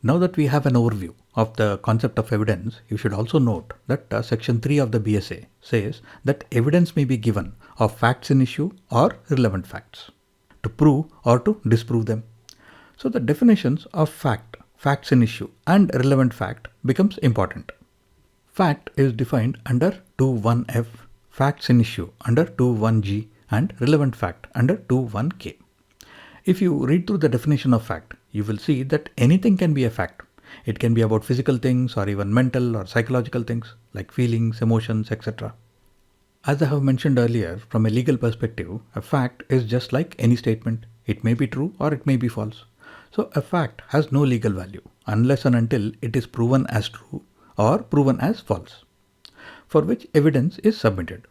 Now that we have an overview of the concept of evidence, you should also note that Section 3 of the BSA says that evidence may be given of facts in issue or relevant facts to prove or to disprove them. So the definitions of fact, facts in issue and relevant fact becomes important. Fact is defined under 2.1f, facts in issue under 2.1g and relevant fact under 2.1k. If you read through the definition of fact, you will see that anything can be a fact. It can be about physical things or even mental or psychological things like feelings, emotions, etc. As I have mentioned earlier, from a legal perspective, a fact is just like any statement. It may be true or it may be false. So a fact has no legal value unless and until it is proven as true or proven as false, for which evidence is submitted.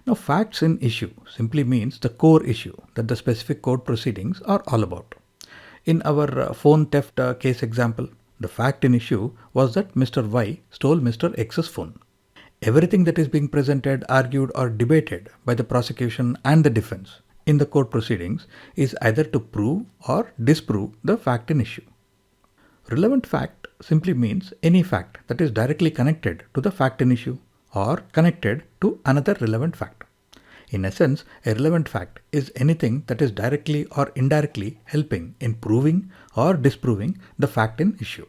Now, facts in issue simply means the core issue that the specific court proceedings are all about. In our phone theft case example, the fact in issue was that Mr. Y stole Mr. X's phone. Everything that is being presented, argued or debated by the prosecution and the defense in the court proceedings is either to prove or disprove the fact in issue. Relevant fact simply means any fact that is directly connected to the fact in issue or connected to another relevant fact. In essence, a relevant fact is anything that is directly or indirectly helping in proving or disproving the fact in issue.